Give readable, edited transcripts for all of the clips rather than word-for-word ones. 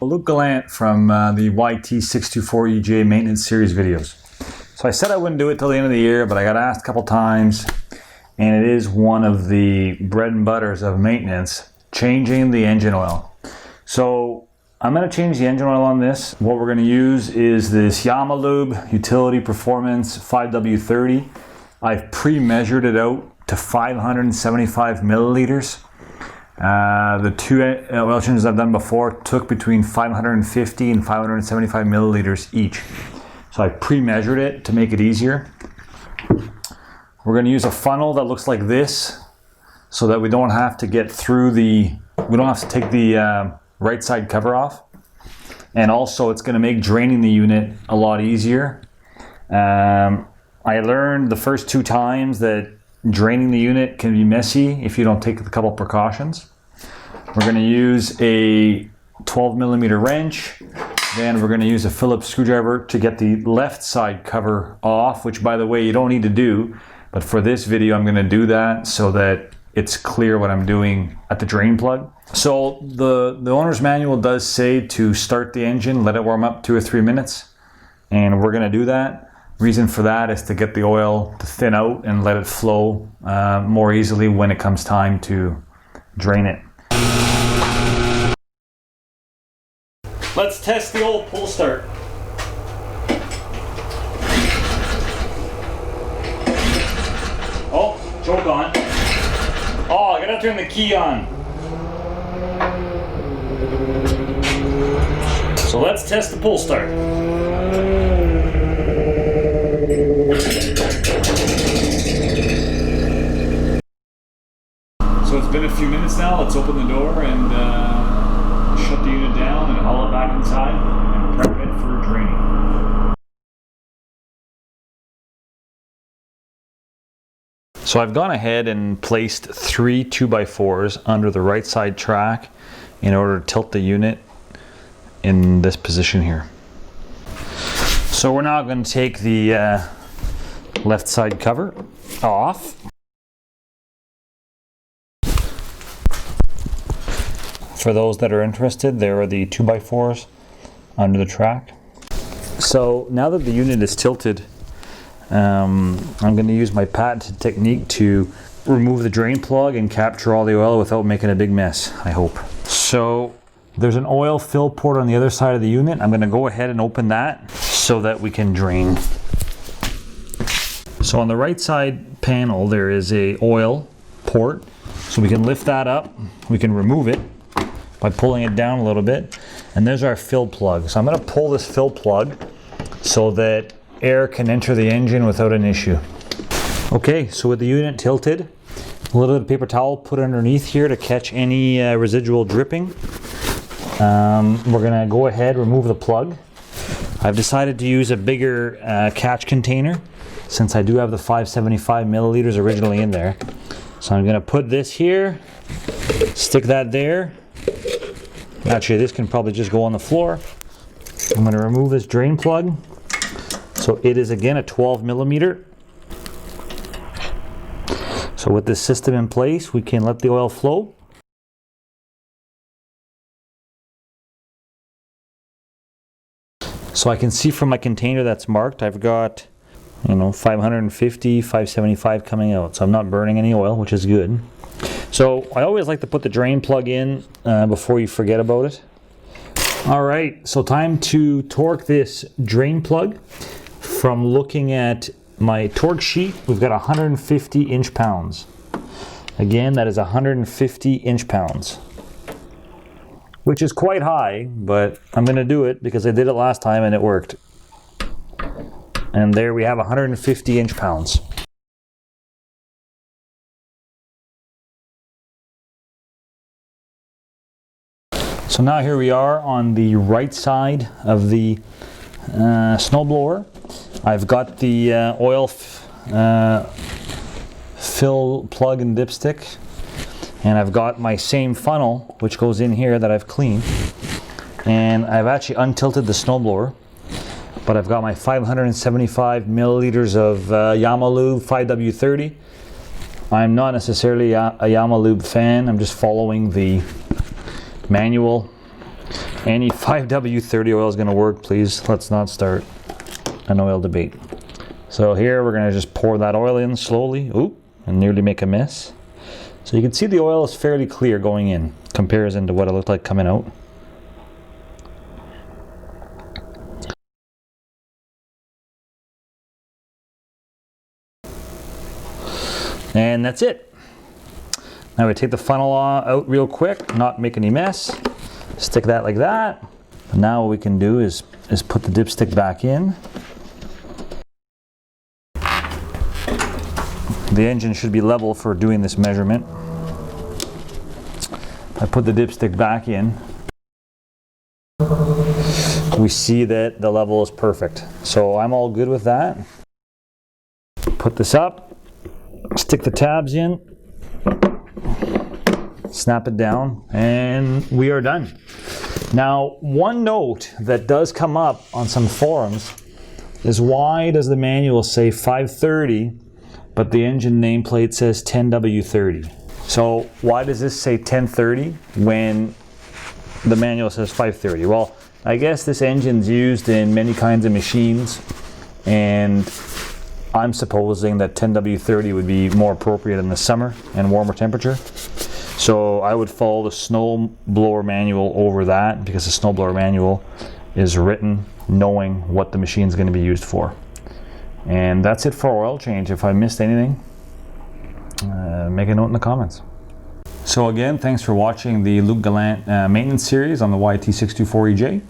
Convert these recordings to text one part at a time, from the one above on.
Luke Gallant from the YT624EJ maintenance series videos. So I said I wouldn't do it till the end of the year, but I got asked a couple times, and it is one of the bread and butters of maintenance, changing the engine oil. So I'm going to change the engine oil on this. What we're going to use is this Yamalube Utiilty Performance 5W30. I've pre-measured it out to 575 milliliters. The two oil changes I've done before took between 550 and 575 milliliters each. So I pre-measured it to make it easier. We're going to use a funnel that looks like this so that we don't have to get through we don't have to take the right side cover off. And also it's going to make draining the unit a lot easier. I learned the first 2 times that draining the unit can be messy if you don't take a couple precautions. We're going to use a 12mm wrench. Then we're going to use a Phillips screwdriver to get the left side cover off, which by the way you don't need to do, but for this video I'm going to do that so that it's clear what I'm doing at the drain plug. So the owner's manual does say to start the engine, let it warm up 2 or 3 minutes, and we're going to do that. Reason for that is to get the oil to thin out and let it flow more easily when it comes time to drain it. Let's test the old pull start. Oh, choke on. Oh, I gotta turn the key on. So let's test the pull start. So it's been a few minutes now. Let's open the door and shut the unit down and haul it back inside and prep it for draining. So I've gone ahead and placed 3 2x4s under the right side track in order to tilt the unit in this position here. So we're now going to take the left side cover off. For those that are interested, there are the 2x4s under the track. So now that the unit is tilted, I'm going to use my patented technique to remove the drain plug and capture all the oil without making a big mess, I hope. So there's an oil fill port on the other side of the unit. I'm going to go ahead and open that so that we can drain. So on the right side panel there is a oil port, so we can lift that up, we can remove it by pulling it down a little bit, and there's our fill plug. So I'm going to pull this fill plug so that air can enter the engine without an issue. Okay, so with the unit tilted, a little bit of paper towel put underneath here to catch any residual dripping. We're going to go ahead, remove the plug. I've decided to use a bigger catch container since I do have the 575 milliliters originally in there. So I'm going to put this here, stick that there. Actually, this can probably just go on the floor. I'm going to remove this drain plug. So it is again a 12mm. So with this system in place, we can let the oil flow. So I can see from my container that's marked, I've got 550, 575 coming out. So I'm not burning any oil, which is good. So I always like to put the drain plug in before you forget about it. All right, so time to torque this drain plug. From looking at my torque sheet, we've got 150 inch-pounds. Again, that is 150 inch-pounds, which is quite high, but I'm going to do it because I did it last time and it worked. And there we have 150 inch-pounds. So now here we are on the right side of the snowblower. I've got the oil fill plug and dipstick, and I've got my same funnel which goes in here that I've cleaned, and I've actually untilted the snowblower, but I've got my 575 milliliters of Yamalube 5W30. I'm not necessarily a Yamalube fan, I'm just following the manual Any 5W30 oil is going to work. Please, let's not start an oil debate. So here we're going to just pour that oil in slowly. Ooh, and nearly make a mess. So you can see the oil is fairly clear going in, comparison to what it looked like coming out. And that's it. Now we take the funnel out real quick, not make any mess. Stick that like that. And now what we can do is put the dipstick back in. The engine should be level for doing this measurement. I put the dipstick back in. We see that the level is perfect. So I'm all good with that. Put this up, stick the tabs in, snap it down, and we are done. Now, one note that does come up on some forums is, why does the manual say 530 but the engine nameplate says 10W30? So why does this say 1030 when the manual says 530? Well, I guess this engine's used in many kinds of machines, and I'm supposing that 10W30 would be more appropriate in the summer and warmer temperature. So I would follow the snowblower manual over that, because the snowblower manual is written knowing what the machine is going to be used for. And that's it for oil change. If I missed anything, make a note in the comments. So again, thanks for watching the Luke Gallant maintenance series on the YT624EJ.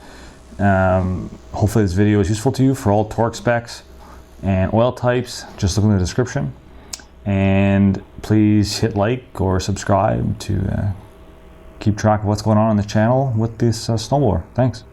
Hopefully this video is useful to you. For all torque specs and oil types, just look in the description. And please hit like or subscribe to keep track of what's going on this channel with this snowblower. Thanks.